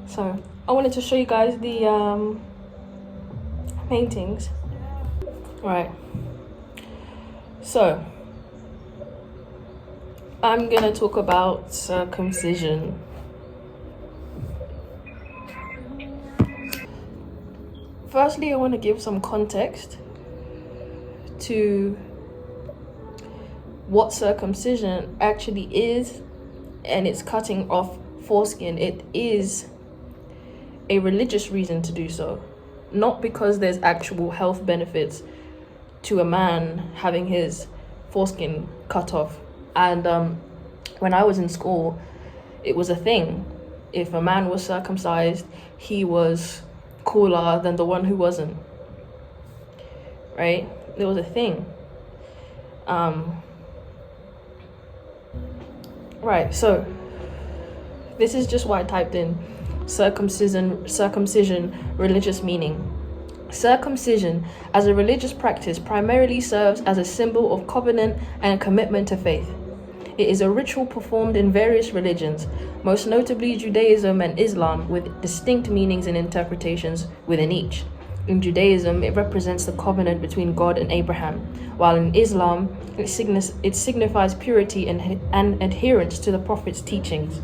So I wanted to show you guys the paintings. Right. So I'm gonna talk about circumcision. Firstly, I want to give some context to what circumcision actually is, and it's cutting off foreskin. It is a religious reason to do so, not because there's actual health benefits to a man having his foreskin cut off. And when I was in school, it was a thing. If a man was circumcised, he was cooler than the one who wasn't, right? There was a thing. Right, so this is just what I typed in: circumcision, religious meaning. Circumcision, as a religious practice, primarily serves as a symbol of covenant and commitment to faith. It is a ritual performed in various religions, most notably Judaism and Islam, with distinct meanings and interpretations within each. In Judaism, it represents the covenant between God and Abraham, while in Islam, it signifies purity and adherence to the Prophet's teachings.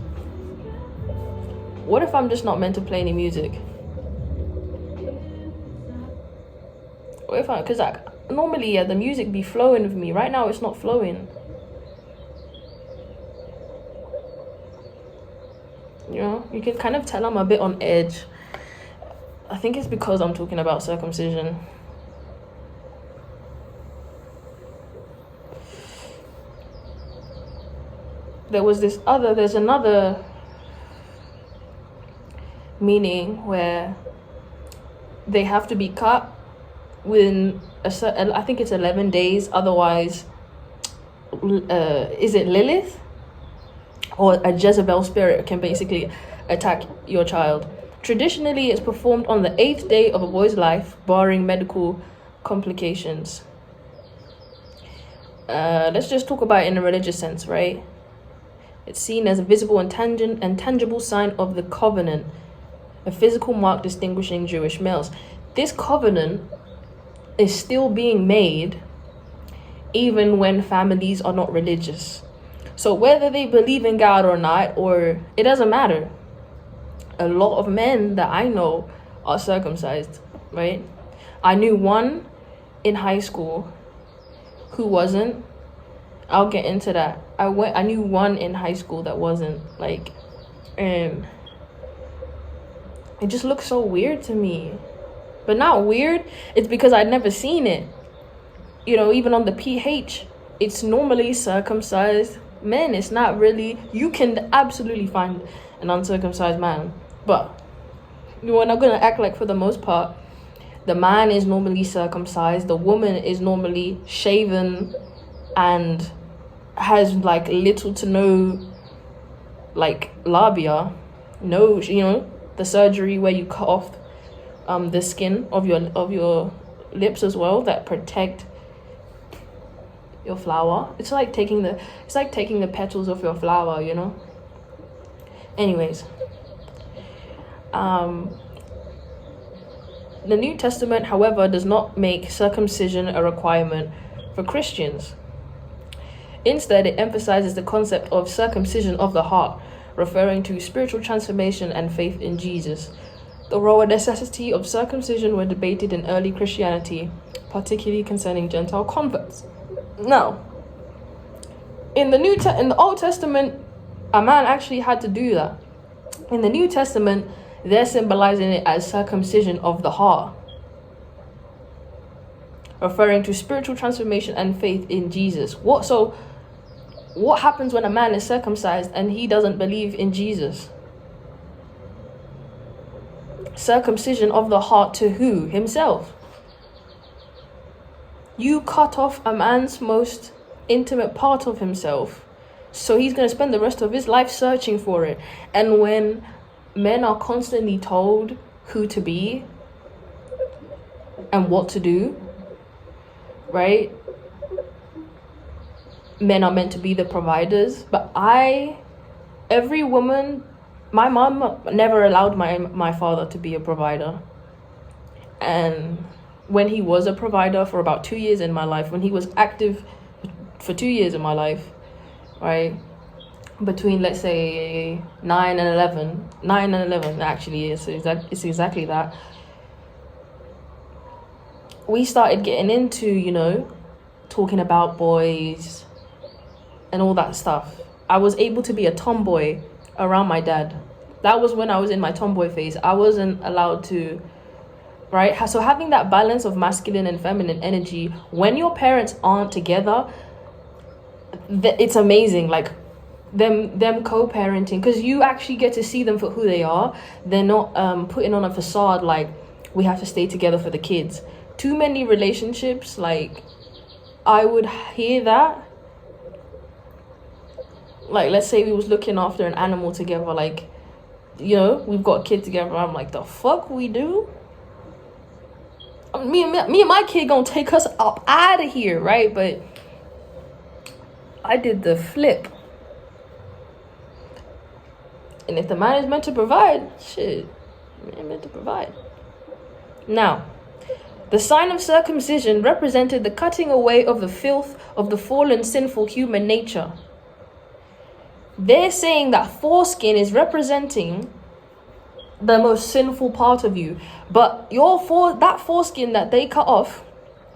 What if I'm just not meant to play any music? What if because normally, the music be flowing with me. Right now, it's not flowing. You know, you can kind of tell I'm a bit on edge. I think it's because I'm talking about circumcision. There's another meaning where they have to be cut within I think it's 11 days. Otherwise, is it Lilith? Or a Jezebel spirit can basically attack your child. Traditionally, it's performed on the 8th day of a boy's life, barring medical complications. Let's just talk about it in a religious sense, right? It's seen as a visible and tangible sign of the covenant, a physical mark distinguishing Jewish males. This covenant is still being made even when families are not religious. So whether they believe in God or not, or it doesn't matter. A lot of men that I know are circumcised, right? I knew one in high school who wasn't. I'll get into that. I knew one in high school that wasn't, and it just looks so weird to me. But not weird, it's because I'd never seen it. You know, even on the PH, it's normally circumcised men. It's not really, you can absolutely find an uncircumcised man, but we're not gonna act like for the most part the man is normally circumcised. The woman is normally shaven and has little to no labia. No, the surgery where you cut off the skin of your lips as well, that protect your flower. It's like taking the petals of your flower, Anyways, the New Testament, however, does not make circumcision a requirement for Christians. Instead, it emphasizes the concept of circumcision of the heart, referring to spiritual transformation and faith in Jesus. The role and necessity of circumcision were debated in early Christianity, particularly concerning Gentile converts. Now, in the Old Testament, a man actually had to do that. In the New Testament, they're symbolizing it as circumcision of the heart, referring to spiritual transformation and faith in Jesus. What happens when a man is circumcised and he doesn't believe in Jesus? Circumcision of the heart to who? Himself. You cut off a man's most intimate part of himself, so he's going to spend the rest of his life searching for it. And when men are constantly told who to be and what to do, right? Men are meant to be the providers, but every woman my mom never allowed my father to be a provider. And when he was a provider for about 2 years in my life, when he was active for 2 years in my life, right, between, let's say, 9 and 11 actually is it's exactly that, we started getting into, you know, talking about boys and all that stuff. I was able to be a tomboy around my dad. That was when I was in my tomboy phase. I wasn't allowed to, right? So having that balance of masculine and feminine energy when your parents aren't together, it's amazing. Like them co-parenting, because you actually get to see them for who they are. They're not putting on a facade like, we have to stay together for the kids. Too many relationships, like, I would hear that, like, let's say we was looking after an animal together, like, you know, we've got a kid together. I'm like, the fuck we do? Me and my kid gonna take us up out of here, right? But I did the flip. And if the man is meant to provide, shit, man meant to provide. Now, the sign of circumcision represented the cutting away of the filth of the fallen, sinful human nature. They're saying that foreskin is representing the most sinful part of you. But that foreskin that they cut off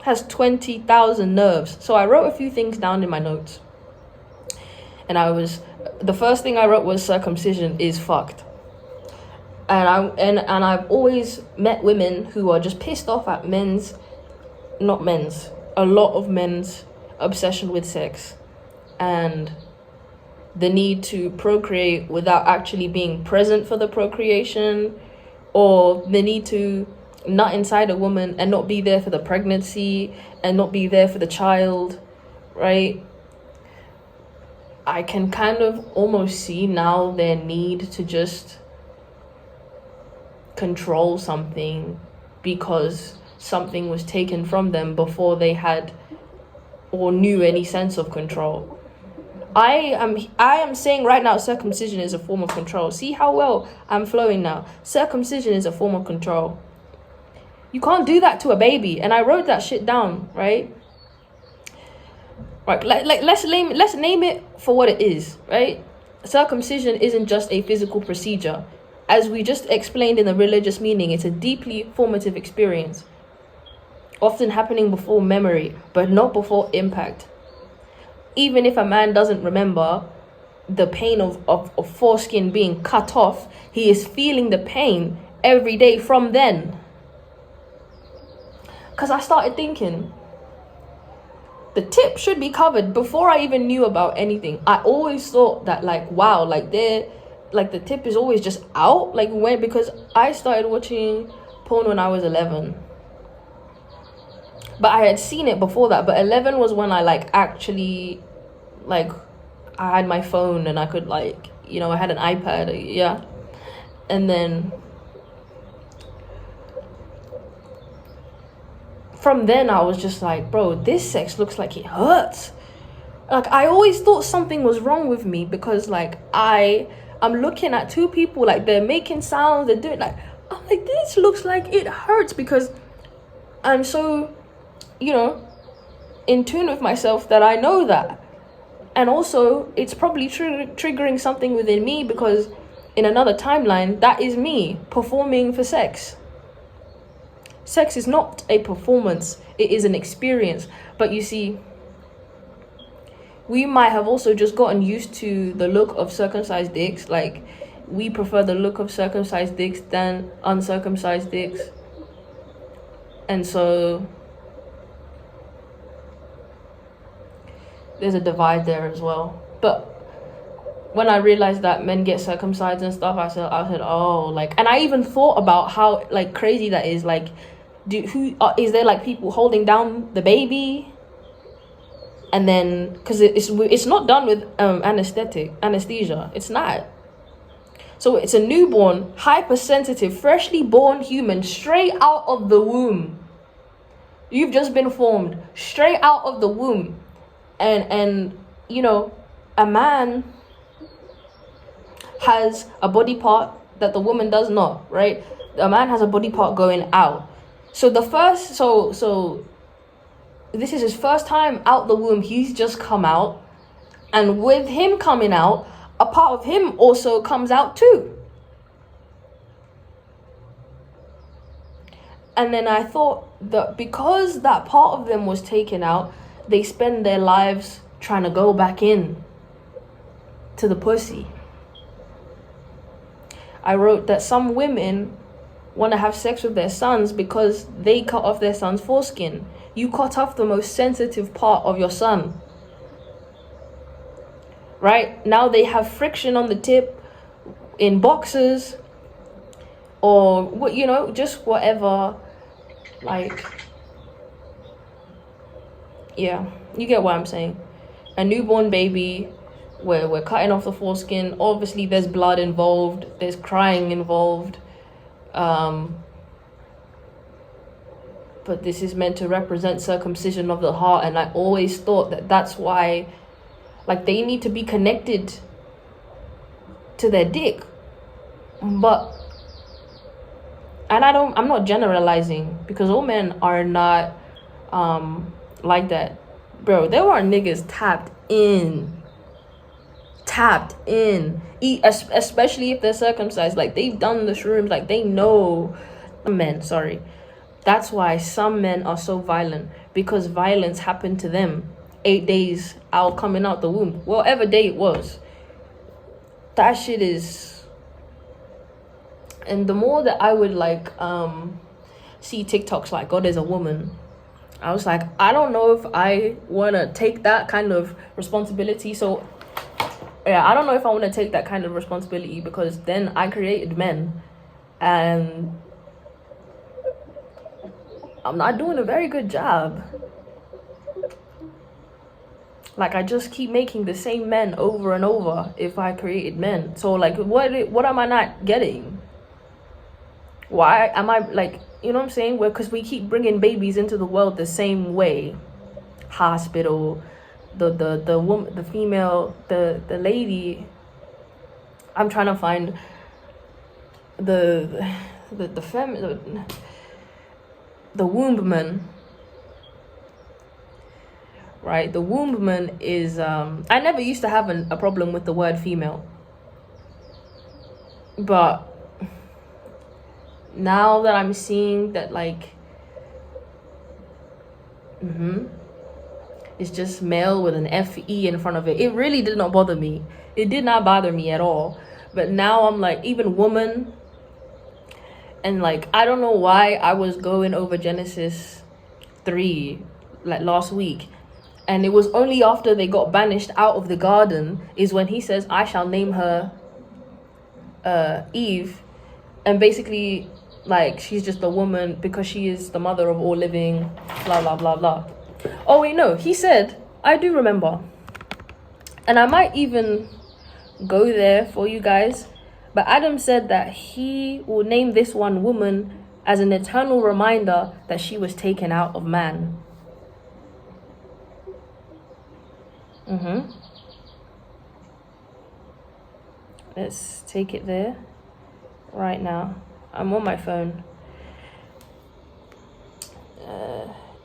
has 20,000 nerves. So I wrote a few things down in my notes. And the first thing I wrote was circumcision is fucked. And I've always met women who are just pissed off at a lot of men's obsession with sex and the need to procreate without actually being present for the procreation, or the need to nut inside a woman and not be there for the pregnancy and not be there for the child, right? I can kind of almost see now their need to just control something because something was taken from them before they had or knew any sense of control. I am saying right now, circumcision is a form of control. See how well I'm flowing now. Circumcision is a form of control. You can't do that to a baby. And I wrote that shit down, right? Right, let's name it for what it is, right? Circumcision isn't just a physical procedure. As we just explained in the religious meaning, it's a deeply formative experience, often happening before memory, but not before impact. Even if a man doesn't remember the pain of foreskin being cut off, he is feeling the pain every day from then. Because I started thinking, the tip should be covered before I even knew about anything. I always thought that, like, wow, like the tip is always just out. Like, because I started watching porn when I was 11. But I had seen it before that. But 11 was when I, like, actually, like, I had my phone and I could, like, you know, I had an iPad, yeah. And then from then I was just like, bro, this sex looks like it hurts. Like, I always thought something was wrong with me because, like, I'm looking at two people, like, they're making sounds, they're doing, like, I'm like, this looks like it hurts, because I'm so, you know, in tune with myself that I know that. And also, it's probably triggering something within me, because in another timeline, that is me performing for sex. Sex is not a performance, it is an experience. But you see, we might have also just gotten used to the look of circumcised dicks. Like, we prefer the look of circumcised dicks than uncircumcised dicks. And so there's a divide there as well. But when I realized that men get circumcised and stuff, I said, oh, like, and I even thought about how, like, crazy that is. Like, is there, like, people holding down the baby? And then, because it's not done with anesthesia. It's not. So it's a newborn, hypersensitive, freshly born human, straight out of the womb. You've just been formed, straight out of the womb. And you know, a man has a body part that the woman does not, right? A man has a body part going out. So this is his first time out the womb. He's just come out, and with him coming out, a part of him also comes out too. And then I thought that because that part of them was taken out, they spend their lives trying to go back in to the pussy. I wrote that some women want to have sex with their sons because they cut off their son's foreskin. You cut off the most sensitive part of your son. Right? Now they have friction on the tip in boxers or, just whatever. Like, yeah, you get what I'm saying. A newborn baby, where we're cutting off the foreskin. Obviously, there's blood involved. There's crying involved. But this is meant to represent circumcision of the heart. And I always thought that that's why, like, they need to be connected to their dick. But, and I'm not generalizing, because all men are not like that. Bro, there are niggas tapped in, especially if they're circumcised. Like, they've done the shrooms, like, they know. That's why some men are so violent, because violence happened to them 8 days out coming out the womb, whatever day it was. That shit is. And the more that I would see TikToks like God is a woman, I was like, I don't know if I want to take that kind of responsibility. So yeah, I don't know if I want to take that kind of responsibility, because then I created men and I'm not doing a very good job. Like, I just keep making the same men over and over if I created men. So like, what am I not getting? Why am I, like, you know what I'm saying? Because we keep bringing babies into the world the same way. Hospital, the woman, the female, the lady. I'm trying to find the wombman. Right, the wombman is I never used to have a problem with the word female, but now that I'm seeing that, like, it's just male with an FE in front of it, it really did not bother me. It did not bother me at all. But now I'm like, even woman, and like, I don't know why I was going over Genesis 3 like last week, and it was only after they got banished out of the garden is when he says, I shall name her Eve, and basically, like, she's just a woman because she is the mother of all living, blah, blah, blah, blah. Oh, wait, no. He said, I do remember. And I might even go there for you guys. But Adam said that he will name this one woman as an eternal reminder that she was taken out of man. Let's take it there right now. I'm on my phone.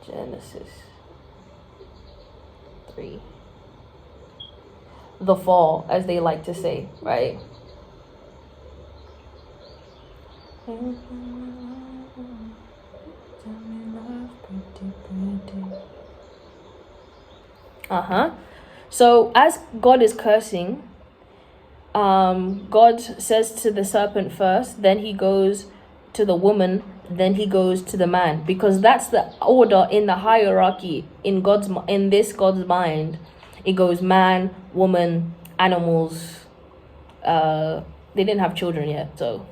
Genesis 3. The fall, as they like to say, right? So as God is cursing, God says to the serpent first, then he goes to the woman, then he goes to the man, because that's the order in the hierarchy in God's mind. It goes man, woman, animals. They didn't have children yet, so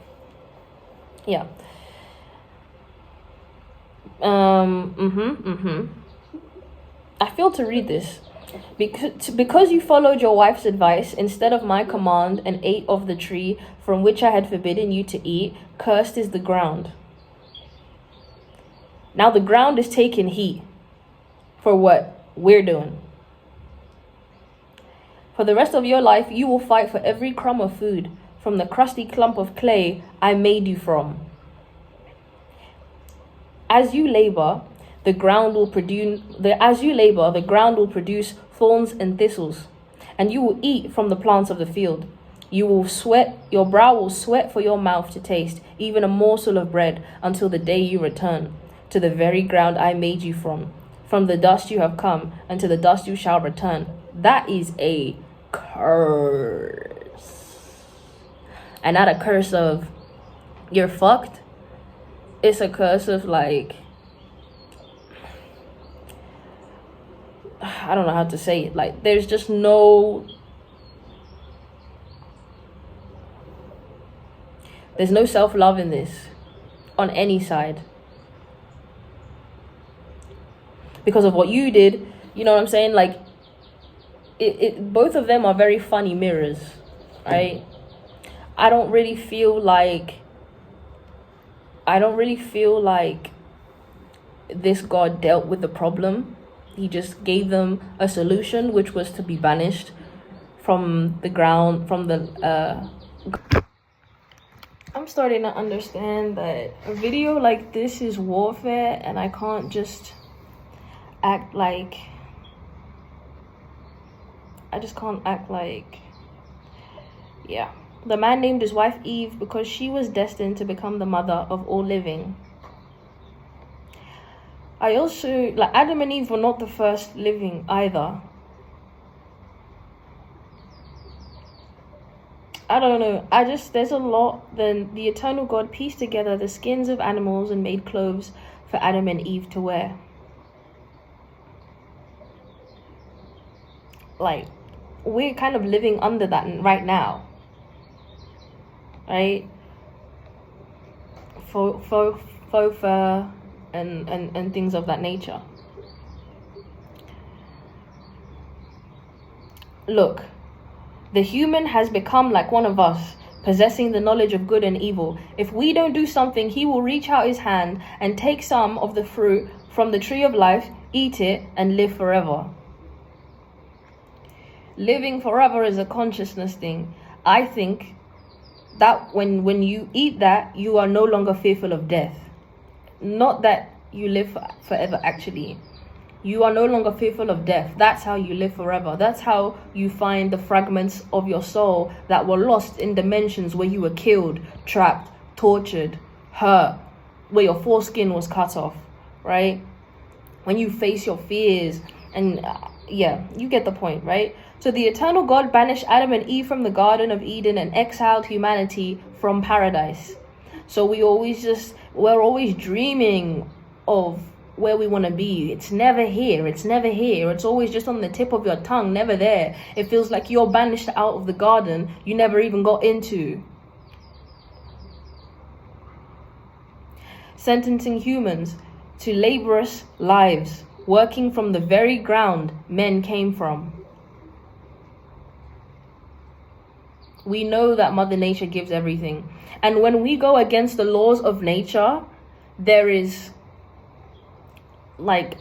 yeah. I failed to read this. Because you followed your wife's advice instead of my command and ate of the tree from which I had forbidden you to eat, cursed is the ground. Now the ground is taking heat for what we're doing. For the rest of your life, you will fight for every crumb of food. from the crusty clump of clay I made you from. As you labor, the ground will produce thorns and thistles, and you will eat from the plants of the field. Your brow will sweat for your mouth to taste, even a morsel of bread, until the day you return to the very ground I made you from. From the dust you have come, and to the dust you shall return. That is a curse. And not a curse of you're fucked. It's a curse of like, I don't know how to say it. Like, there's just no self-love in this on any side. Because of what you did, you know what I'm saying? Like, both of them are very funny mirrors, right? I don't really feel like this God dealt with the problem. He just gave them a solution, which was to be banished from the ground, I'm starting to understand that a video like this is warfare, and I can't just act like, yeah. The man named his wife Eve because she was destined to become the mother of all living. I also, like, Adam and Eve were not the first living either. I don't know. There's a lot. Then the eternal God pieced together the skins of animals and made clothes for Adam and Eve to wear. Like, we're kind of living under that right now. Right? Faux fur and things of that nature. Look, the human has become like one of us, possessing the knowledge of good and evil. If we don't do something, he will reach out his hand and take some of the fruit from the tree of life, eat it, and live forever. Living forever is a consciousness thing. I think that when you eat that, you are no longer fearful of death. Not that you live forever, actually. You are no longer fearful of death. That's how you live forever. That's how you find the fragments of your soul that were lost in dimensions where you were killed, trapped, tortured, hurt, where your foreskin was cut off, right? When you face your fears and yeah, you get the point, right? So the eternal God banished Adam and Eve from the Garden of Eden and exiled humanity from paradise. So we're always dreaming of where we want to be. It's never here. It's always just on the tip of your tongue, never there. It feels like you're banished out of the garden you never even got into. Sentencing humans to laborious lives, working from the very ground men came from. We know that Mother Nature gives everything. And when we go against the laws of nature, there is like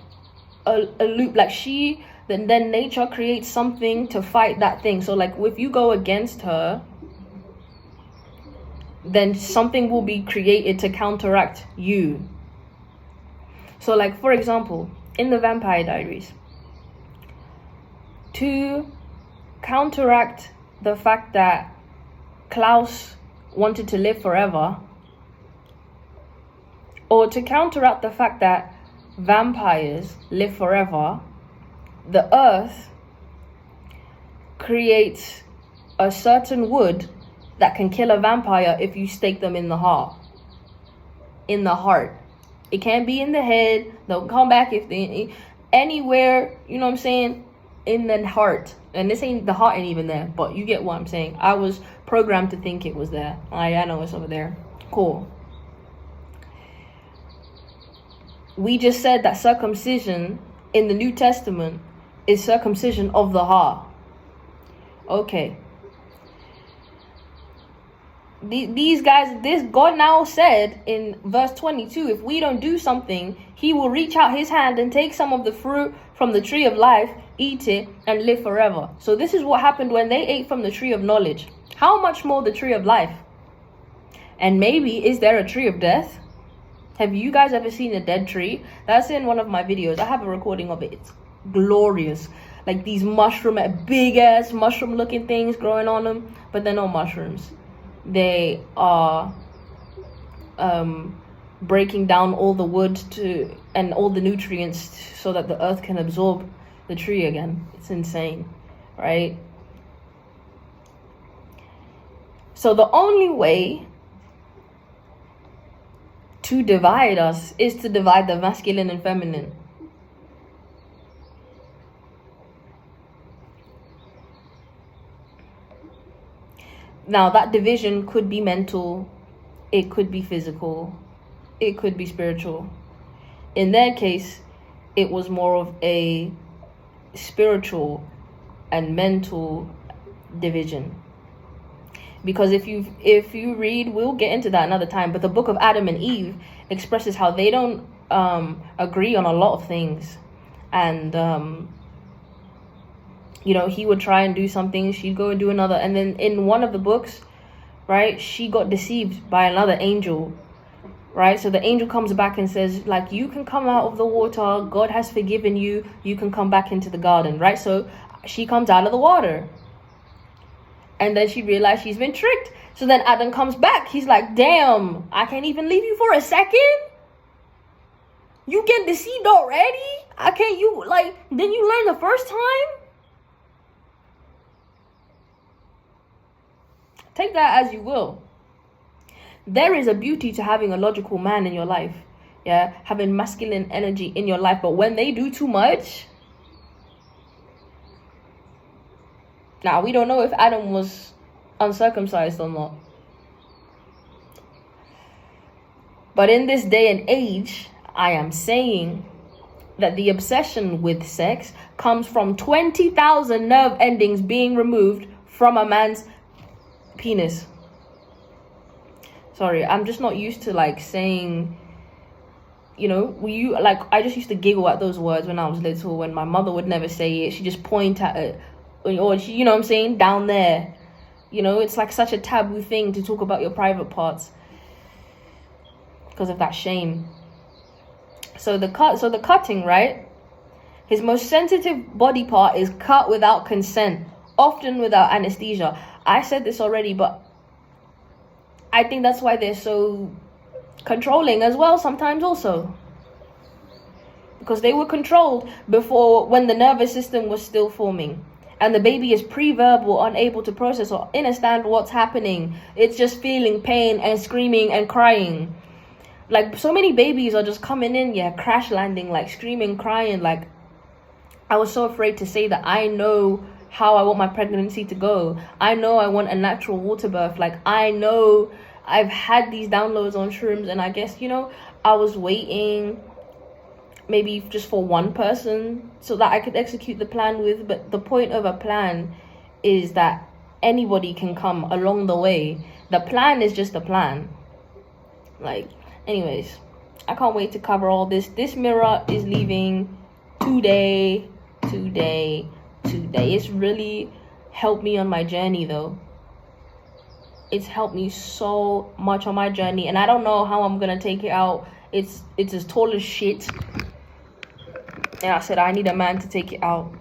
a loop. Like then nature creates something to fight that thing. So like if you go against her, then something will be created to counteract you. So like, for example, in the Vampire Diaries, to counteract the fact that Klaus wanted to live forever, or to counteract the fact that vampires live forever, the earth creates a certain wood that can kill a vampire if you stake them in the heart. In the heart. It can't be in the head. They'll come back if they anywhere, you know what I'm saying? In the heart. And the heart ain't even there, but you get what I'm saying. I was programmed to think it was there. I know it's over there. Cool. We just said that circumcision in the New Testament is circumcision of the heart. Okay. These guys, this God now said in verse 22, if we don't do something, he will reach out his hand and take some of the fruit from the tree of life, eat it, and live forever. So this is what happened when they ate from the tree of knowledge. How much more the tree of life? And maybe, is there a tree of death? Have you guys ever seen a dead tree? That's in one of my videos. I have a recording of it. It's glorious. Like these big ass mushroom looking things growing on them, but they're not mushrooms. They are breaking down all the wood and all the nutrients so that the earth can absorb the tree again. It's insane, right? So the only way to divide us is to divide the masculine and feminine. Now, that division could be mental, it could be physical, it could be spiritual. In their case, it was more of a spiritual and mental division. Because if you read, we'll get into that another time, but the book of Adam and Eve expresses how they don't agree on a lot of things. And he would try and do something, she'd go and do another, and then in one of the books, right, she got deceived by another angel, right? So the angel comes back and says, like, you can come out of the water, God has forgiven you, you can come back into the garden, right? So she comes out of the water. And then she realized she's been tricked. So then Adam comes back. He's like, damn, I can't even leave you for a second? You get deceived already? Didn't you learn the first time? Take that as you will. There is a beauty to having a logical man in your life. Yeah, having masculine energy in your life. But when they do too much, now, we don't know if Adam was uncircumcised or not. But in this day and age, I am saying that the obsession with sex comes from 20,000 nerve endings being removed from a man's penis. Sorry, I'm just not used to saying, I just used to giggle at those words when I was little, when my mother would never say it. She just point at it. Or she, you know what I'm saying, down there. It's like such a taboo thing to talk about your private parts because of that shame. So the cutting, right? His most sensitive body part is cut without consent, often without anesthesia. I said this already, but I think that's why they're so controlling as well sometimes also. Because they were controlled before, when the nervous system was still forming. And the baby is pre-verbal, unable to process or understand what's happening. It's just feeling pain and screaming and crying. Like, so many babies are just coming in, crash landing, screaming, crying. I was so afraid to say that I know how I want my pregnancy to go. I know I want a natural water birth. I know I've had these downloads on shrooms, and I guess, I was waiting maybe just for one person so that I could execute the plan with. But the point of a plan is that anybody can come along the way. The plan is just a plan. Anyways, I can't wait to cover all this. This mirror is leaving today. It's really helped me on my journey, though. It's helped me so much on my journey, and I don't know how I'm gonna take it out. It's as tall as shit. And I said, I need a man to take it out.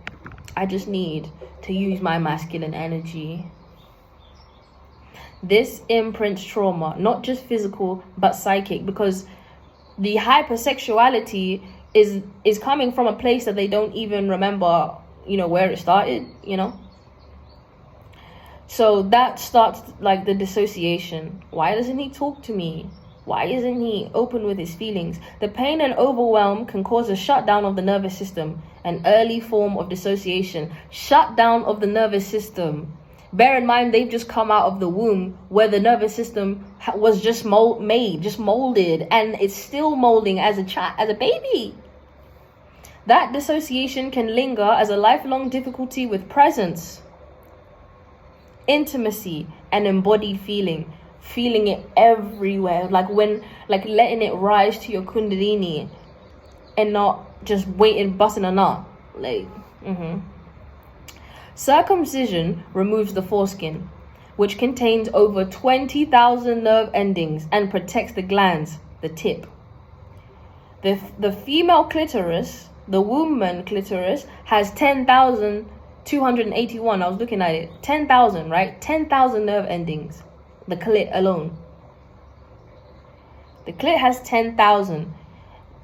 I just need to use my masculine energy. This imprints trauma, not just physical, but psychic. Because the hypersexuality is coming from a place that they don't even remember, where it started, So that starts, the dissociation. Why doesn't he talk to me? Why isn't he open with his feelings? The pain and overwhelm can cause a shutdown of the nervous system, an early form of dissociation. Shutdown of the nervous system. Bear in mind, they've just come out of the womb where the nervous system was just molded, and it's still molding as a baby. That dissociation can linger as a lifelong difficulty with presence, intimacy, and embodied feeling. Feeling it everywhere, letting it rise to your kundalini and not just waiting, busting a nut. Circumcision removes the foreskin, which contains over 20,000 nerve endings and protects the glands, the tip. The female clitoris, the woman clitoris, has 10,281. I was looking at it. 10,000, right? 10,000 nerve endings. The clit alone. The clit has 10,000.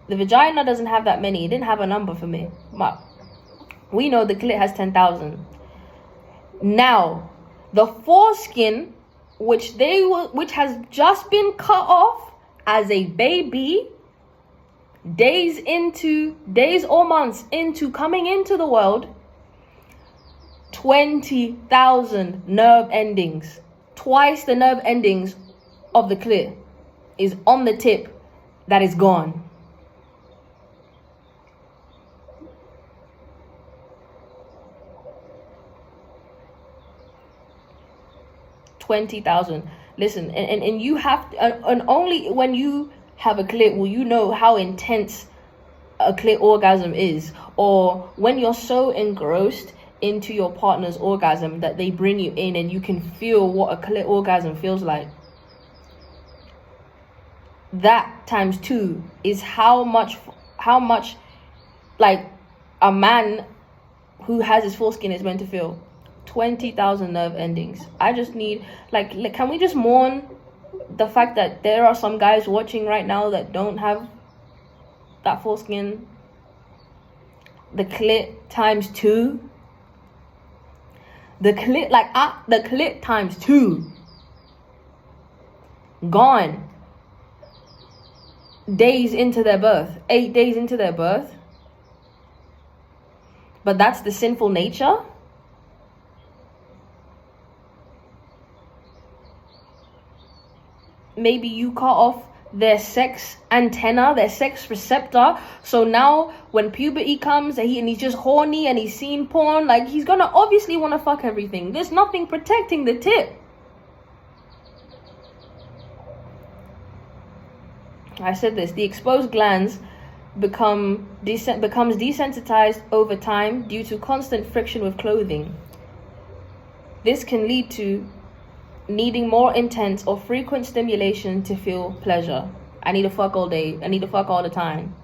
The vagina doesn't have that many. It didn't have a number for me. But we know the clit has 10,000. Now, the foreskin, which has just been cut off as a baby, days or months into coming into the world, 20,000 nerve endings. Twice the nerve endings of the clit is on the tip that is gone. $20,000. Listen, and you have to, and only when you have a clit will you know how intense a clit orgasm is, or when you're so engrossed into your partner's orgasm that they bring you in and you can feel what a clit orgasm feels like. That times 2 is how much like a man who has his foreskin is meant to feel. 20,000 nerve endings. I just need, like, can we just mourn the fact that there are some guys watching right now that don't have that foreskin? The clit times 2. The clit, the clit times 2. Gone. Days into their birth. 8 days into their birth. But that's the sinful nature. Maybe you cut off their sex antenna, their sex receptor. So now when puberty comes and he's just horny and he's seen porn, like, he's gonna obviously want to fuck everything. There's nothing protecting the tip. I said this. The exposed glands becomes desensitized over time due to constant friction with clothing. This can lead to needing more intense or frequent stimulation to feel pleasure. I need to fuck all day. I need to fuck all the time.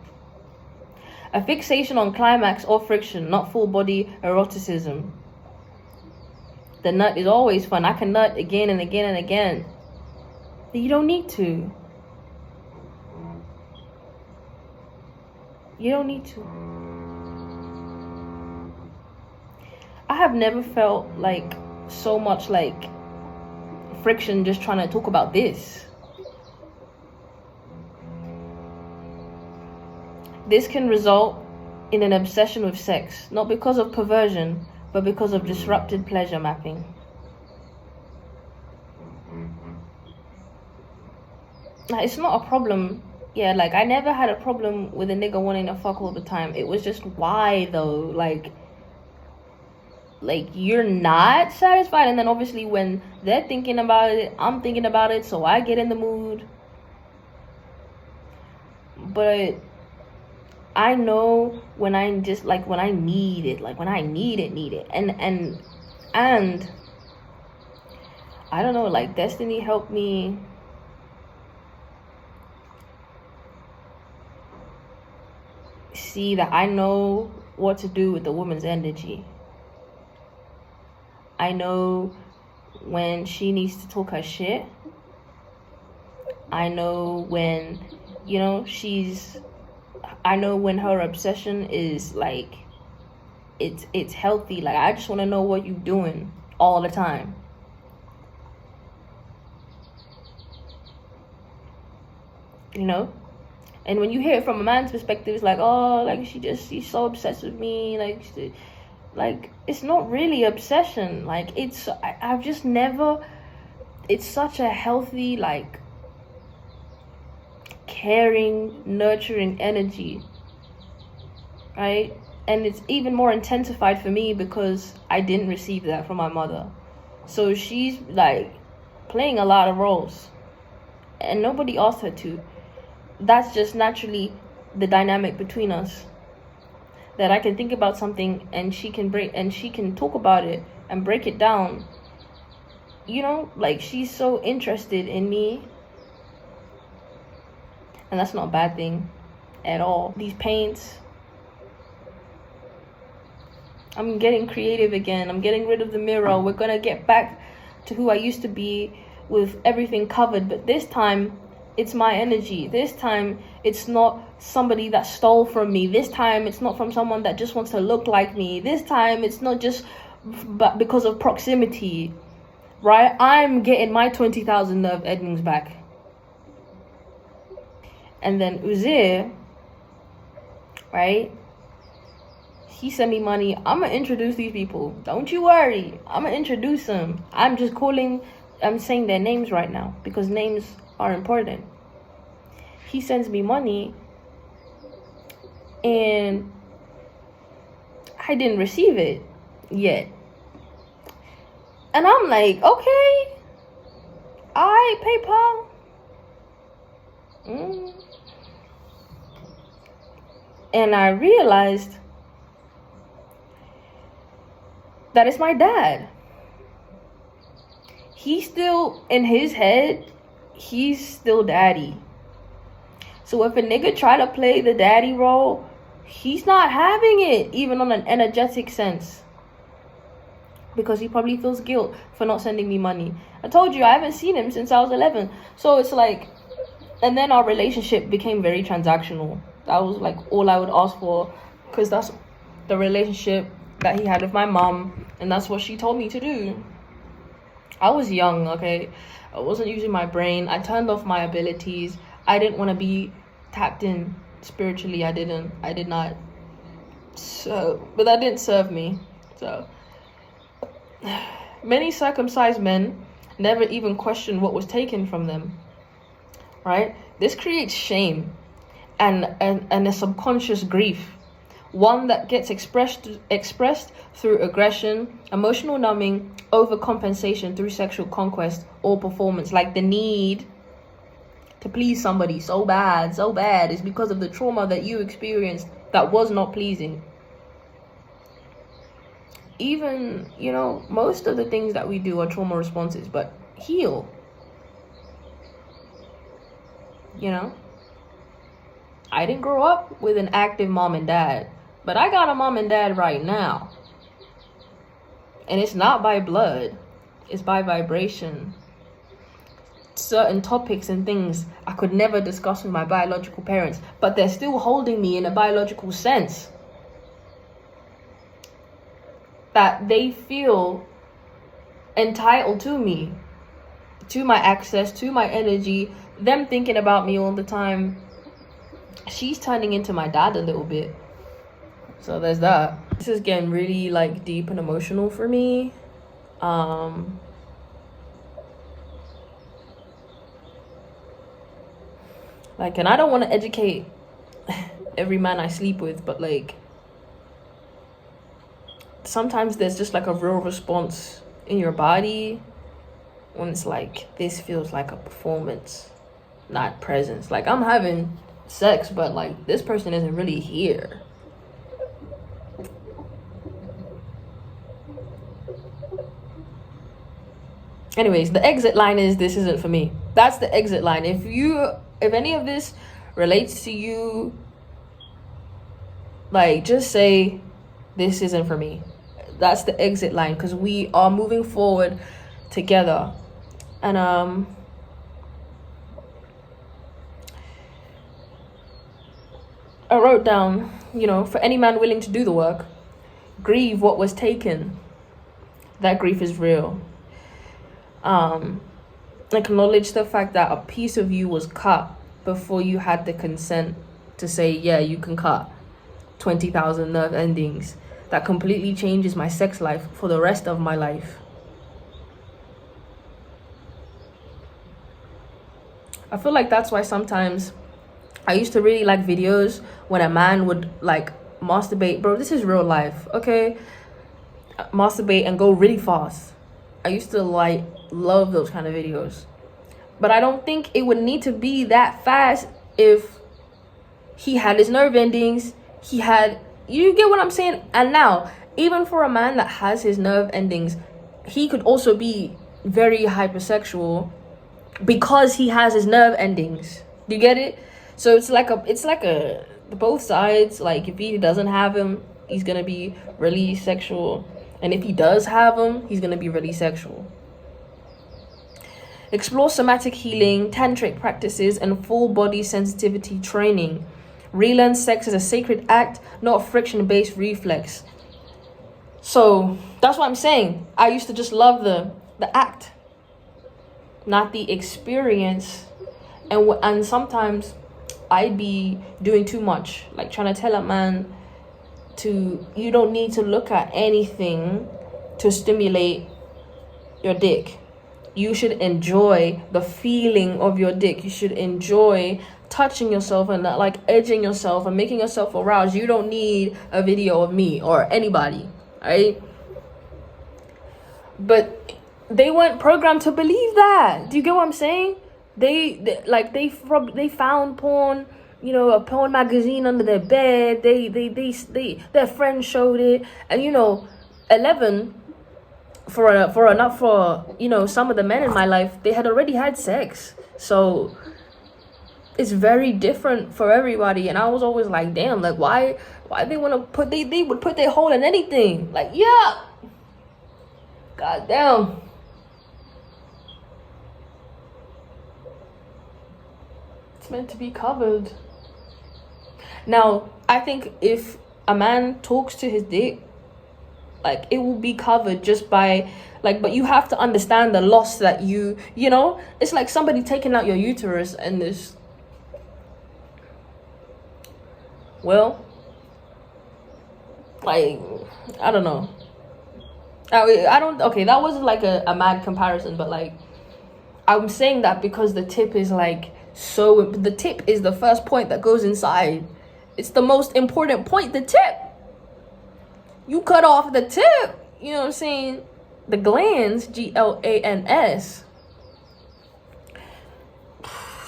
A fixation on climax or friction, not full body eroticism. The nut is always fun. I can nut again and again and again. You don't need to. You don't need to. I have never felt like so much like friction just trying to talk about this. This can result in an obsession with sex, not because of perversion, but because of disrupted pleasure mapping. Like, it's not a problem. Yeah, like, I never had a problem with a nigga wanting to fuck all the time. It was just, why though? Like you're not satisfied, and then obviously when they're thinking about it, I'm thinking about it, so I get in the mood. But I know when I'm just like, when I need it, like when I need it, and I don't know, like, Destiny helped me see that I know what to do with the woman's energy. I know when she needs to talk her shit. I know when, I know when her obsession is like, it's healthy. Like, I just want to know what you're doing all the time. And when you hear it from a man's perspective, it's like, oh, like, she's so obsessed with me. Like, it's not really obsession. Like, I've just never, it's such a healthy, like, caring, nurturing energy, right? And it's even more intensified for me because I didn't receive that from my mother. So she's, like, playing a lot of roles, and nobody asked her to. That's just naturally the dynamic between us. That I can think about something and she can talk about it and break it down like she's so interested in me. And that's not a bad thing at all. These paints, I'm getting creative again. I'm getting rid of the mirror. We're gonna get back to who I used to be with everything covered. But this time, it's my energy. This time, it's not somebody that stole from me. This time, it's not from someone that just wants to look like me. This time, it's not just but because of proximity, right? I'm getting my 20,000 nerve endings back. And then Uzair, right? He sent me money. I'm gonna introduce these people. Don't you worry. I'm gonna introduce them. I'm saying their names right now because names are important. He sends me money and I didn't receive it yet. And I'm like, okay, all right, PayPal. And I realized that it's my dad. He's still, in his head, he's still daddy. So if a nigga try to play the daddy role, he's not having it, even on an energetic sense. Because he probably feels guilt for not sending me money. I told you, I haven't seen him since I was 11. So it's like, and then our relationship became very transactional. That was like all I would ask for, because that's the relationship that he had with my mom, and that's what she told me to do. I was young, okay? I wasn't using my brain. I turned off my abilities. I didn't want to be tapped in spiritually. I did not. So, but that didn't serve me. So, many circumcised men never even question what was taken from them, right? This creates shame and a subconscious grief, one that gets expressed through aggression, emotional numbing, overcompensation through sexual conquest or performance. Like the need to please somebody so bad is because of the trauma that you experienced that was not pleasing. Even, most of the things that we do are trauma responses, but heal. I didn't grow up with an active mom and dad, but I got a mom and dad right now. And it's not by blood, it's by vibration. Certain topics and things I could never discuss with my biological parents, but they're still holding me in a biological sense. That they feel entitled to me, to my access, to my energy, them thinking about me all the time. She's turning into my dad a little bit. So there's that. This is getting really deep and emotional for me. And I don't want to educate every man I sleep with, but sometimes there's just a real response in your body when it's this feels like a performance, not presence. I'm having sex, but this person isn't really here. Anyways, the exit line is, this isn't for me. That's the exit line. If any of this relates to you, just say, this isn't for me. That's the exit line, because we are moving forward together. And I wrote down, for any man willing to do the work, grieve what was taken. That grief is real. Acknowledge the fact that a piece of you was cut before you had the consent to say, yeah, you can cut 20,000 nerve endings. That completely changes my sex life for the rest of my life. I feel like that's why sometimes I used to really like videos when a man would masturbate. Bro, this is real life, okay? Masturbate and go really fast. I used to love those kind of videos. But I don't think it would need to be that fast if he had his nerve endings. You get what I'm saying? And now, even for a man that has his nerve endings, he could also be very hypersexual because he has his nerve endings. Do you get it? So it's like a both sides. Like if he doesn't have him, he's gonna be really sexual, and if he does have him, he's gonna be really sexual. Explore somatic healing, tantric practices, and full body sensitivity training. Relearn sex as a sacred act, not a friction-based reflex. So that's what I'm saying. I used to just love the act, not the experience. And sometimes I'd be doing too much, like trying to tell a man you don't need to look at anything to stimulate your dick. You should enjoy the feeling of your dick. You should enjoy touching yourself and like edging yourself and making yourself aroused. You don't need a video of me or anybody, right? But they weren't programmed to believe that. Do you get what I'm saying? They found porn, a porn magazine under their bed. Their friends showed it, and 11. For some of the men in my life, they had already had sex, so it's very different for everybody. And I was always like, damn, like why they want to put they would put their hole in anything, like, yeah, god damn. It's meant to be covered. Now I think if a man talks to his dick, like it will be covered just by but you have to understand the loss that it's like somebody taking out your uterus and this, well, like, I don't know. I don't, okay, that wasn't like a mad comparison, but like I'm saying that because the tip is the tip is the first point that goes inside. It's the most important point, the tip. You cut off the tip, you know what I'm saying? The glands, glans.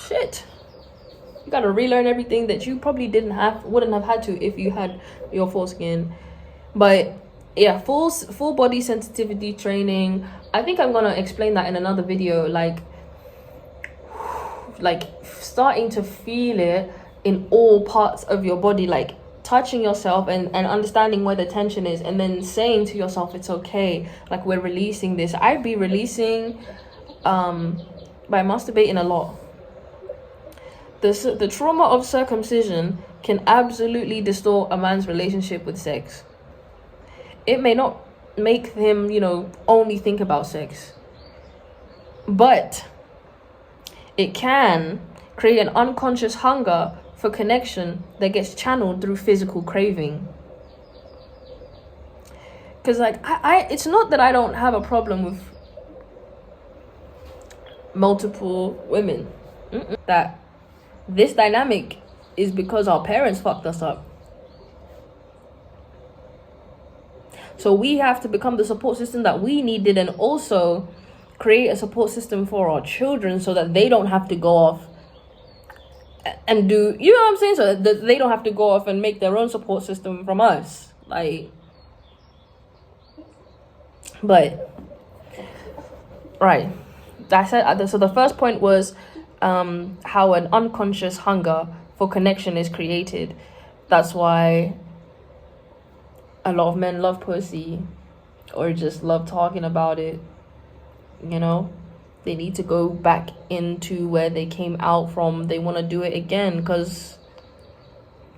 Shit. You gotta relearn everything that you probably wouldn't have had to if you had your foreskin. But yeah, full body sensitivity training. I think I'm gonna explain that in another video, like starting to feel it in all parts of your body, like touching yourself and understanding where the tension is, and then saying to yourself, it's okay, like we're releasing this. I'd be releasing by masturbating a lot. The trauma of circumcision can absolutely distort a man's relationship with sex. It may not make him, only think about sex, but it can create an unconscious hunger for connection that gets channeled through physical craving. Because I it's not that I don't have a problem with multiple women. That this dynamic is because our parents fucked us up. So we have to become the support system that we needed, and also create a support system for our children so that they don't have to go off and do, you know what I'm saying? So that they don't have to go off and make their own support system from us. But right, I said, so the first point was how an unconscious hunger for connection is created. That's why a lot of men love pussy or just love talking about it. They need to go back into where they came out from. They want to do it again because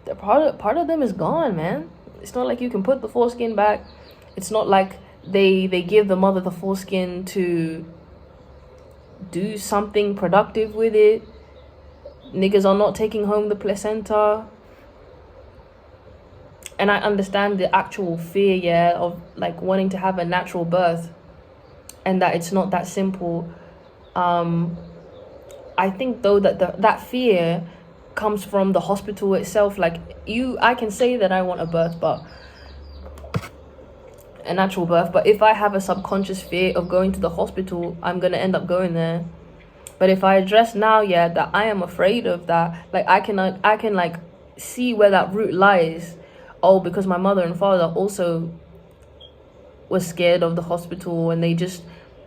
the part of them is gone, man. It's not like you can put the foreskin back. It's not like they give the mother the foreskin to do something productive with it. Niggas are not taking home the placenta. And I understand the actual fear, of like wanting to have a natural birth, and that it's not that simple. I think though that that fear comes from the hospital itself. Like I can say that I want a natural birth, but if I have a subconscious fear of going to the hospital, I'm gonna end up going there. But if I address now, that I am afraid of that, like I can like see where that root lies. Oh, because my mother and father also was scared of the hospital, and they just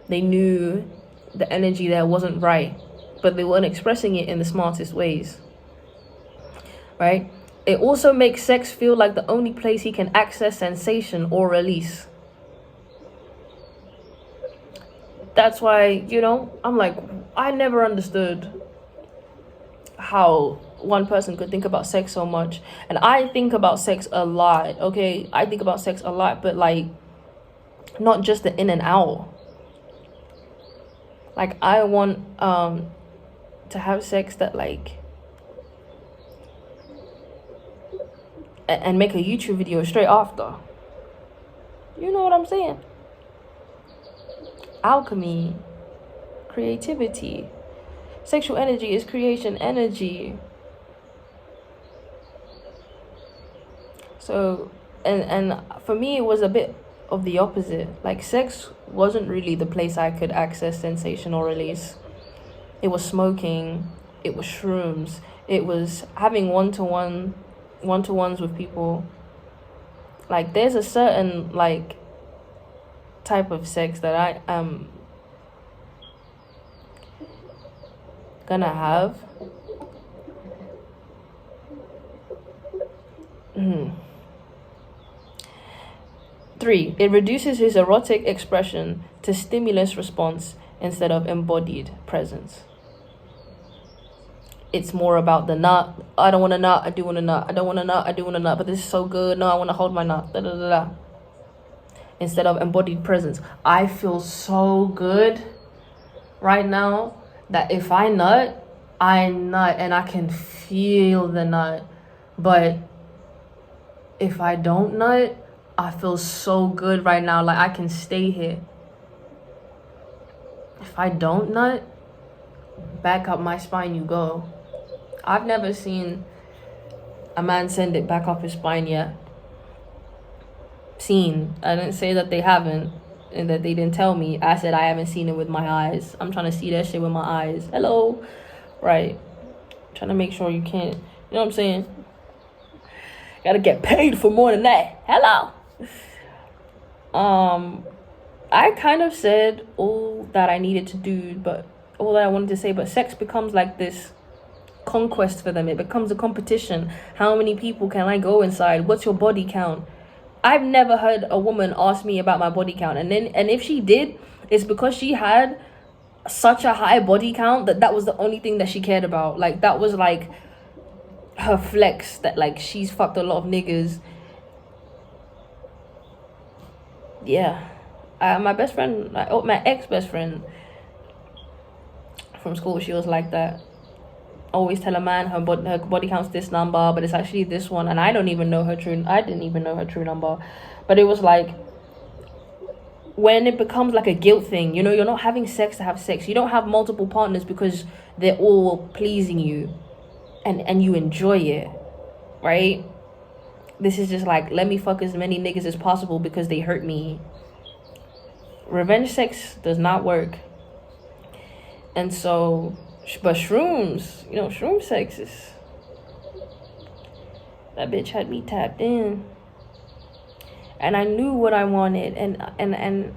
They knew the energy there wasn't right, but they weren't expressing it in the smartest ways, right? It also makes sex feel like the only place he can access sensation or release. That's why, I'm like, I never understood how one person could think about sex so much. And I think about sex a lot, okay? I think about sex a lot, but like, not just the in and out. Like, I want to have sex that like, and make a YouTube video straight after. You know what I'm saying? Alchemy, creativity. Sexual energy is creation energy. So, and for me, it was a bit of the opposite. Like, sex wasn't really the place I could access sensation or release. It was smoking, it was shrooms, it was having one-to-ones with people. Like, there's a certain like type of sex that I am gonna have. 3, it reduces his erotic expression to stimulus response instead of embodied presence. It's more about the nut. I don't want a nut. I do want a nut. I don't want a nut. I do want a nut. But this is so good. No, I want to hold my nut. Da, da, da, da. Instead of embodied presence. I feel so good right now that if I nut and I can feel the nut. But if I don't nut, I feel so good right now. Like, I can stay here. If I don't nut, back up my spine you go. I've never seen a man send it back up his spine yet. I didn't say that they haven't and that they didn't tell me. I said I haven't seen it with my eyes. I'm trying to see that shit with my eyes. Hello. Right. Trying to make sure you can't. You know what I'm saying? Gotta get paid for more than that. Hello. I kind of said all that I needed to do, but all that I wanted to say, but sex becomes like this conquest for them. It becomes a competition. How many people can I go inside? What's your body count? I've never heard a woman ask me about my body count, and if she did, it's because she had such a high body count that was the only thing that she cared about. Like, that was like her flex, that like she's fucked a lot of niggas. Yeah. My best friend, my ex-best friend from school, she was like that. Always tell a man her body count's this number, but it's actually this one, and I didn't even know her true number. But it was like, when it becomes like a guilt thing, you're not having sex to have sex. You don't have multiple partners because they're all pleasing you and you enjoy it, right? This is just like, let me fuck as many niggas as possible because they hurt me. Revenge sex does not work. And so, but shrooms, shroom sex is, that bitch had me tapped in. And I knew what I wanted, and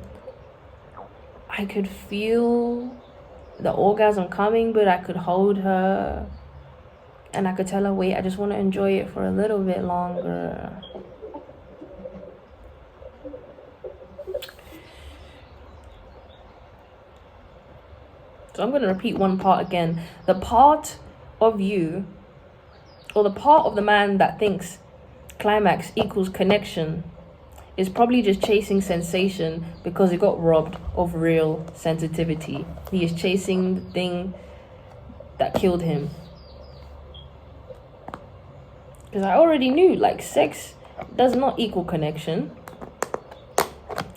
I could feel the orgasm coming, but I could hold her and I could tell her, wait, I just want to enjoy it for a little bit longer. So I'm going to repeat one part again. The part of you, or the part of the man that thinks climax equals connection, is probably just chasing sensation because he got robbed of real sensitivity. He is chasing the thing that killed him. Because I already knew, like, sex does not equal connection.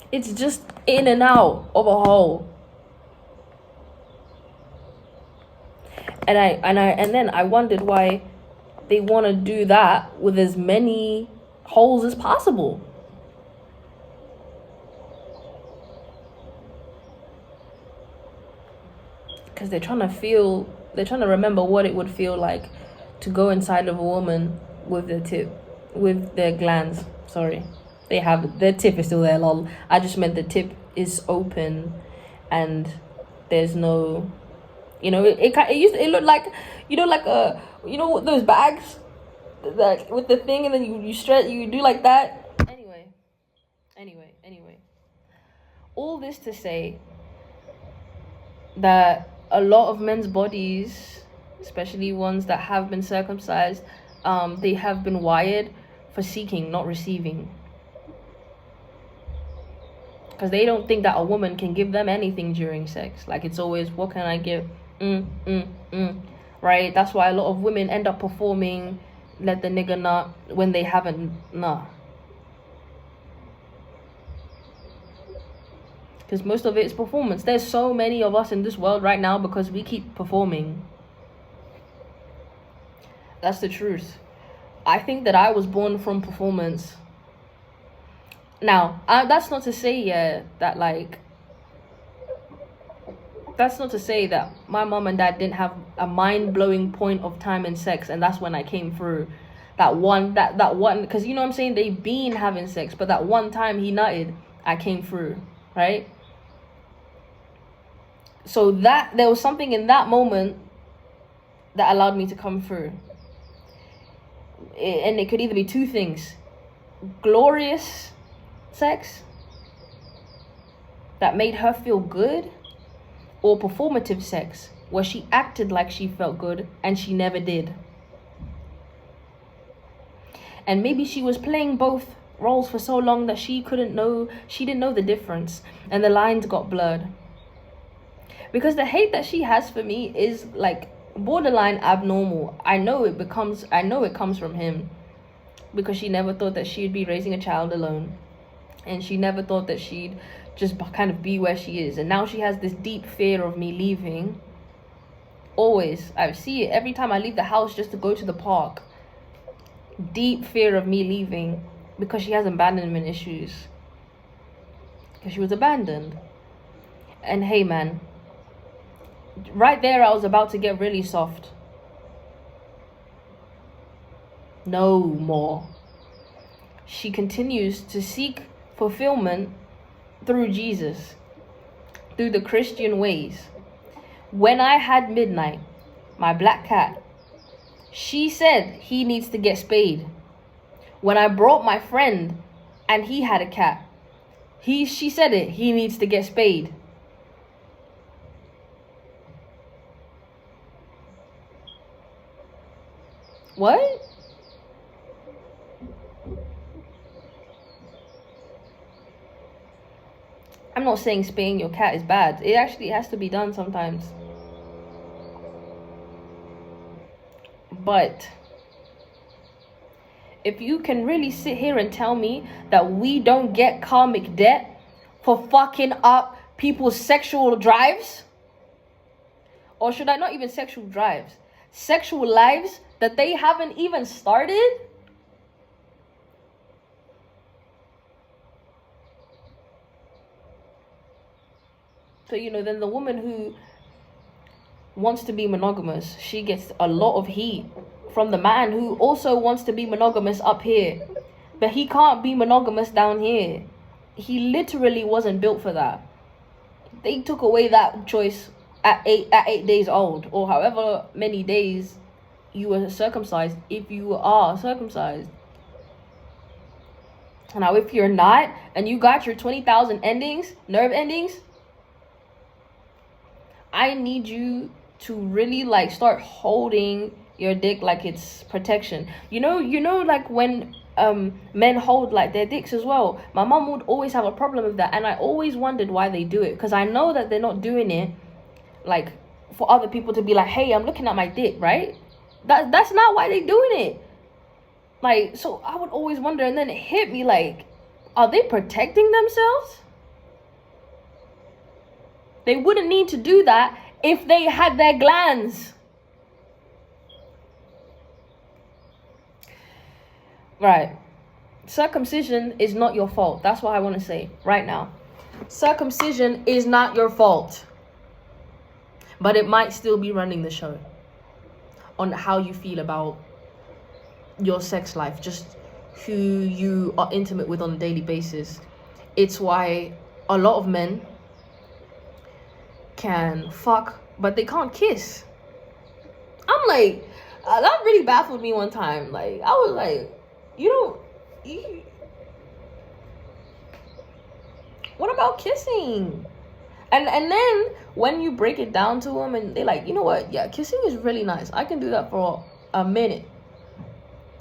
It's just in and out of a hole. And then I wondered why they want to do that with as many holes as possible. Because they're trying to remember what it would feel like to go inside of a woman with their glands. Sorry. Their tip is still there, lol. I just meant the tip is open and there's no, it looked like, like those bags, like with the thing, and then you stretch, you do like that. Anyway, all this to say that a lot of men's bodies, especially ones that have been circumcised, they have been wired for seeking, not receiving. Because they don't think that a woman can give them anything during sex. Like, it's always, what can I give? Right? That's why a lot of women end up performing let the nigga nut when they haven't nut. Because most of it is performance. There's so many of us in this world right now because we keep performing. That's the truth. I think that I was born from performance. Now, that's not to say, that like... That's not to say that my mom and dad didn't have a mind-blowing point of time in sex, and that's when I came through. That one, because you know what I'm saying? They've been having sex, but that one time he nutted, I came through, right? So that, there was something in that moment that allowed me to come through. And it could either be two things. Glorious sex that made her feel good, or performative sex where she acted like she felt good and she never did. And maybe she was playing both roles for so long that she didn't know the difference, and the lines got blurred. Because the hate that she has for me is like borderline abnormal. I know it comes from him, because she never thought that she'd be raising a child alone, and she never thought that she'd just kind of be where she is. And now she has this deep fear of me leaving. Always. I see it every time I leave the house just to go to the park. Deep fear of me leaving because she has abandonment issues. Because she was abandoned. And hey, man, right there I was about to get really soft. No more. She continues to seek fulfillment through Jesus, through the Christian ways. When I had Midnight, my black cat, she said he needs to get spayed. When I brought my friend and he had a cat, she said he needs to get spayed. What? I'm not saying spaying your cat is bad. It actually has to be done sometimes. But if you can really sit here and tell me that we don't get karmic debt for fucking up people's sexual drives, or should I not even sexual drives, sexual lives that they haven't even started? So, then the woman who wants to be monogamous, she gets a lot of heat from the man who also wants to be monogamous up here. But he can't be monogamous down here. He literally wasn't built for that. They took away that choice at 8 days old, or however many days you were circumcised, if you are circumcised. Now, if you're not, and you got your 20,000 nerve endings, I need you to really start holding your dick like it's protection. Like when men hold their dicks as well. My mom would always have a problem with that, and I always wondered why they do it, because I know that they're not doing it for other people to be like, hey, I'm looking at my dick, right? That's not why they doing it. So I would always wonder, and then it hit me are they protecting themselves? They wouldn't need to do that if they had their glands. Right. Circumcision is not your fault. That's what I want to say right now. Circumcision is not your fault. But it might still be running the show on how you feel about your sex life, just who you are intimate with on a daily basis. It's why a lot of men can fuck, but they can't kiss. I'm like, that really baffled me one time. Like, I was like, what about kissing? And then when you break it down to them and they're like, you know what? Yeah, kissing is really nice. I can do that for a minute.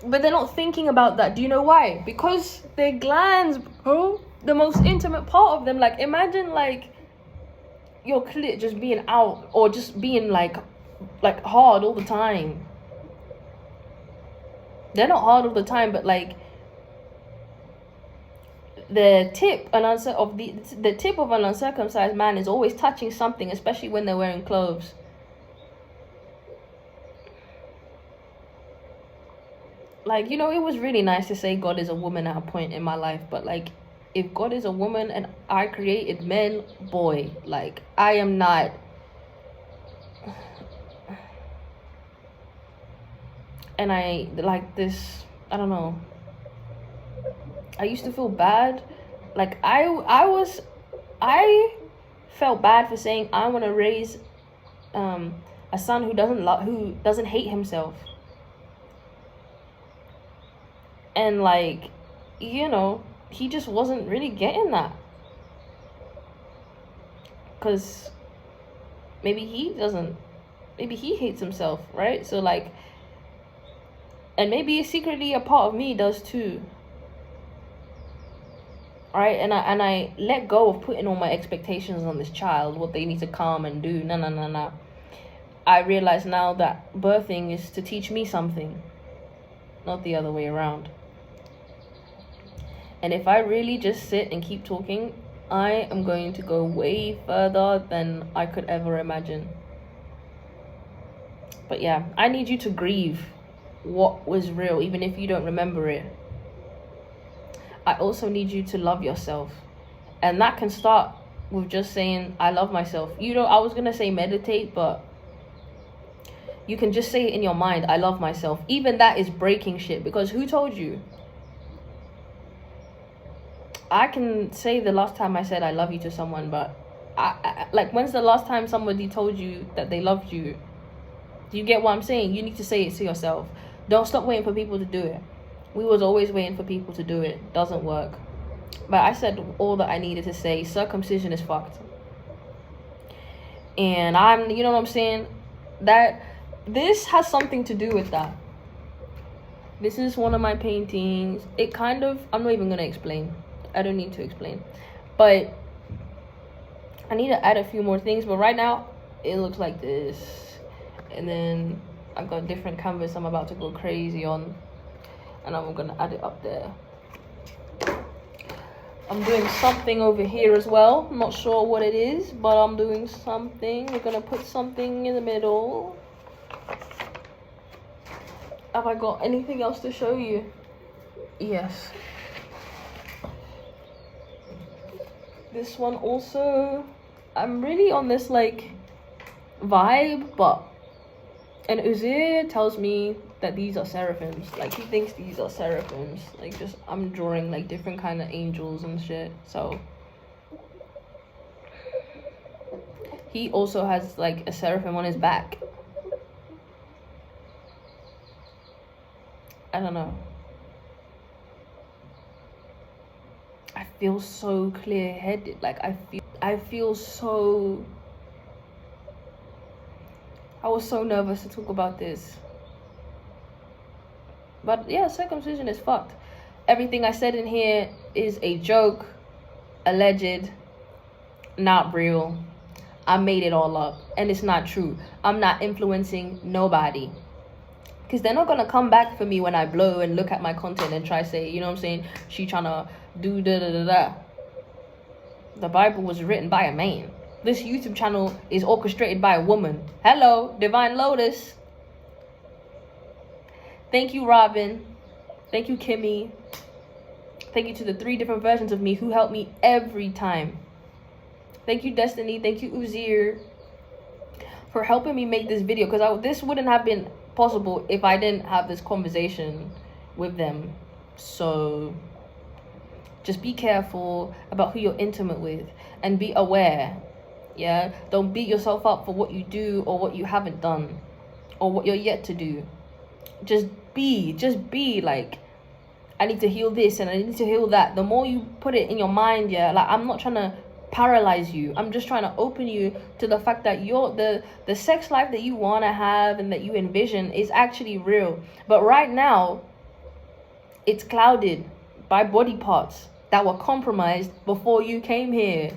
But they're not thinking about that. Do you know why? Because their glands, bro, the most intimate part of them. Like, imagine like your clit just being out or just being like hard all the time. They're not hard all the time, but like the tip of the tip of an uncircumcised man is always touching something, especially when they're wearing clothes. Like, it was really nice to say God is a woman at a point in my life, but like, if God is a woman and I created men, boy, like, I am not. And I like this, I don't know. I used to feel bad. Like, I felt bad for saying I want to raise a son who doesn't hate himself. And like, he just wasn't really getting that. Because maybe he hates himself, right? So like, and maybe secretly a part of me does too. Right? And I let go of putting all my expectations on this child, what they need to come and do. No. I realize now that birthing is to teach me something, not the other way around. And if I really just sit and keep talking, I am going to go way further than I could ever imagine. But yeah, I need you to grieve what was real, even if you don't remember it. I also need you to love yourself. And that can start with just saying, I love myself. I was going to say meditate, but you can just say it in your mind, I love myself. Even that is breaking shit, because who told you? I can say the last time I said I love you to someone, but I like, when's the last time somebody told you that they loved you? Do you get what I'm saying? You need to say it to yourself. Don't stop waiting for people to do it. We was always waiting for people to do it. Doesn't work. But I said all that I needed to say. Circumcision is fucked. And you know what I'm saying? That this has something to do with that. This is one of my paintings. I'm not even going to explain. I don't need to explain. But I need to add a few more things. But right now, it looks like this. And then I've got different canvas I'm about to go crazy on. And I'm going to add it up there. I'm doing something over here as well. I'm not sure what it is, but I'm doing something. We're going to put something in the middle. Have I got anything else to show you? Yes. This one also, I'm really on this like vibe, but and Uzair tells me that these are seraphims. Like, he thinks these are seraphims. Like, just I'm drawing like different kind of angels and shit. So he also has like a seraphim on his back. I don't know. I feel so clear-headed. Like, I feel so... I was so nervous to talk about this. But yeah, circumcision is fucked. Everything I said in here is a joke, alleged, not real. I made it all up, and it's not true. I'm not influencing nobody. Because they're not going to come back for me when I blow and look at my content and try to say, you know what I'm saying? She trying to do da-da-da-da. The Bible was written by a man. This YouTube channel is orchestrated by a woman. Hello, Divine Lotus. Thank you, Robin. Thank you, Kimmy. Thank you to the 3 different versions of me who help me every time. Thank you, Destiny. Thank you, Uzair, for helping me make this video. Because this wouldn't have been possible if I didn't have this conversation with them. So just be careful about who you're intimate with and be aware. Yeah, don't beat yourself up for what you do or what you haven't done or what you're yet to do. Just be like, I need to heal this and I need to heal that. The more you put it in your mind, yeah, like, I'm not trying to paralyze you. I'm just trying to open you to the fact that the sex life that you want to have and that you envision is actually real. But right now, it's clouded by body parts that were compromised before you came here.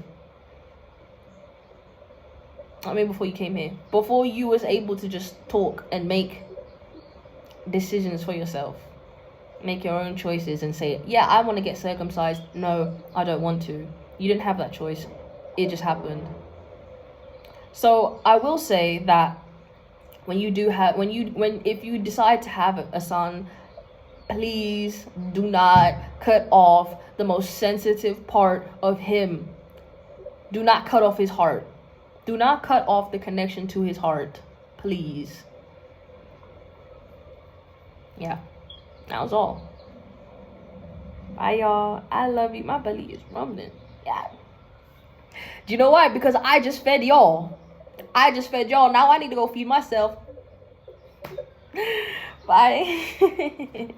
Before you was able to just talk and make decisions for yourself, make your own choices and say, yeah, I want to get circumcised. No, I don't want to. You didn't have that choice. It just happened. So I will say that if you decide to have a son, please do not cut off the most sensitive part of him. Do not cut off his heart. Do not cut off the connection to his heart. Please. Yeah. That was all. Bye, y'all. I love you. My belly is rumbling. Yeah. Do you know why? Because I just fed y'all. Now I need to go feed myself. Bye.